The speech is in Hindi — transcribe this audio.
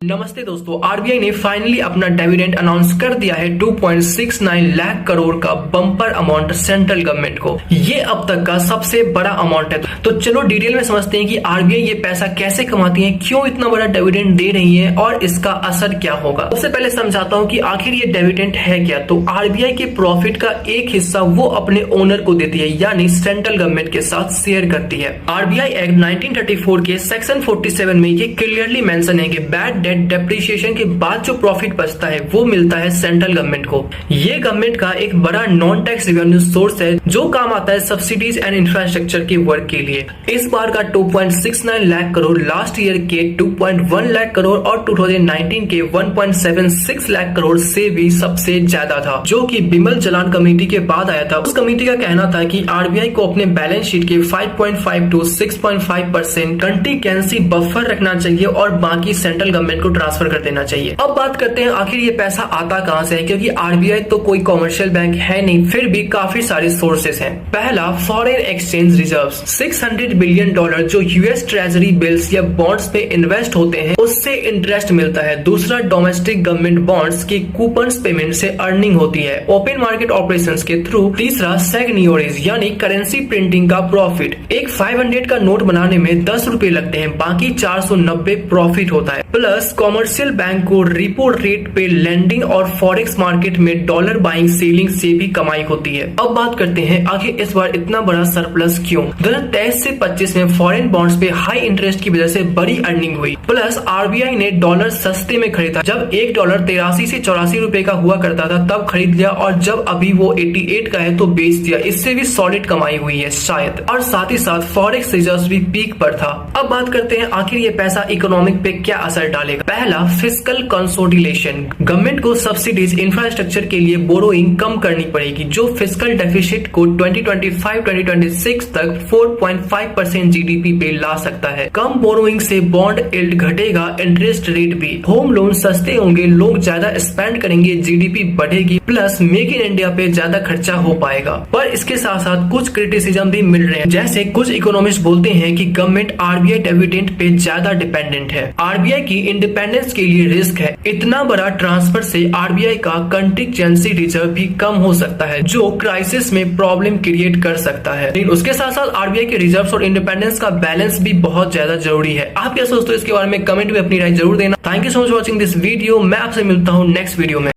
नमस्ते दोस्तों, आरबीआई ने फाइनली अपना डिविडेंड अनाउंस कर दिया है 2.69 लाख करोड़ का बम्पर अमाउंट सेंट्रल गवर्नमेंट को। ये अब तक का सबसे बड़ा अमाउंट है। तो चलो डिटेल में समझते हैं कि आरबीआई ये पैसा कैसे कमाती है, क्यों इतना बड़ा डिविडेंड दे रही है और इसका असर क्या होगा। सबसे पहले समझाता हूँ कि आखिर ये डिविडेंड है क्या। तो आरबीआई के प्रॉफिट का एक हिस्सा वो अपने ओनर को देती है, यानी सेंट्रल गवर्नमेंट के साथ शेयर करती है। आरबीआई एक्ट 1934 के सेक्शन 47 में ये क्लियरली मेंशन है कि बैड डेप्रिसिएशन के बाद जो प्रॉफिट बचता है वो मिलता है सेंट्रल गवर्नमेंट को। ये गवर्नमेंट का एक बड़ा नॉन टैक्स रेवेन्यू सोर्स है जो काम आता है सब्सिडीज एंड इंफ्रास्ट्रक्चर के वर्क के लिए। इस बार का 2.69 लाख करोड़ लास्ट ईयर के 2.1 लाख करोड़ और 2019 के 1.76 लाख करोड़ से भी सबसे ज्यादा था, जो कि बिमल जलान कमेटी के बाद आया था। उस कमेटी का कहना था कि आरबीआई को अपने बैलेंस शीट के 5.5 to 6.5% कंटीजेंसी बफर रखना चाहिए और बाकी सेंट्रल गवर्नमेंट को ट्रांसफर कर देना चाहिए। अब बात करते हैं आखिर ये पैसा आता कहां से है, क्योंकि आरबीआई तो कोई कमर्शियल बैंक है नहीं, फिर भी काफी सारे सोर्सेस हैं। पहला, फॉरेन एक्सचेंज रिजर्व्स। $600 बिलियन जो यूएस ट्रेजरी बिल्स या बॉन्ड्स पे इन्वेस्ट होते हैं उससे इंटरेस्ट मिलता है। दूसरा, डोमेस्टिक गवर्नमेंट बॉन्ड्स की कूपन्स पेमेंट से अर्निंग होती है ओपन मार्केट ऑपरेशंस के थ्रू। तीसरा, सेगनियोरिज यानी करेंसी प्रिंटिंग का प्रॉफिट। एक 500 का नोट बनाने में 10 रुपए लगते हैं, बाकी 490 प्रॉफिट होता है। प्लस कॉमर्शियल बैंक को रिपो रेट पे लेंडिंग और फॉरेक्स मार्केट में डॉलर बाइंग सेलिंग से भी कमाई होती है। अब बात करते हैं आखिर इस बार इतना बड़ा सरप्लस क्यों। 2023 से 25 में फॉरेन बॉन्ड्स पे हाई इंटरेस्ट की वजह से बड़ी अर्निंग हुई। प्लस आरबीआई ने डॉलर सस्ते में खरीदा। जब $1 83 से 84 रुपए का हुआ करता था तब खरीद लिया, और जब अभी वो 88 का है तो बेच दिया। इससे भी सॉलिड कमाई हुई है शायद। और साथ ही साथ फॉरेक्स रिजर्व भी पीक पर था। अब बात करते हैं आखिर ये पैसा इकोनॉमिक पे क्या असर डालेगा। पहला, फिस्कल कंसोलिडेशन। गवर्नमेंट को सब्सिडीज इंफ्रास्ट्रक्चर के लिए बोरोइंग कम करनी पड़ेगी, जो फिस्कल डेफिसिट को 2025-2026 तक 4.5% जीडीपी पे ला सकता है। कम बोरोइंग से बॉन्ड यील्ड घटेगा, इंटरेस्ट रेट भी। होम लोन सस्ते होंगे, लोग ज्यादा स्पेंड करेंगे, जीडीपी बढ़ेगी। प्लस मेक इन इंडिया पे ज्यादा खर्चा हो पाएगा। पर इसके साथ साथ कुछ क्रिटिसिज्म भी मिल रहे हैं, जैसे कुछ इकोनॉमिस्ट बोलते हैं कि गवर्नमेंट आरबीआई डिविडेंड पे ज्यादा डिपेंडेंट है। आरबीआई की इंडिपेंडेंस के लिए रिस्क है। इतना बड़ा ट्रांसफर से आरबीआई का कंटीजेंसी रिजर्व भी कम हो सकता है, जो क्राइसिस में प्रॉब्लम क्रिएट कर सकता है। लेकिन उसके साथ साथ आरबीआई के रिजर्व्स और इंडिपेंडेंस का बैलेंस भी बहुत ज्यादा जरूरी है। आप क्या सोचते हो इसके बारे में कमेंट में अपनी राय जरूर देना। Thank you so much watching this video. मैं आपसे मिलता हूँ नेक्स्ट वीडियो में।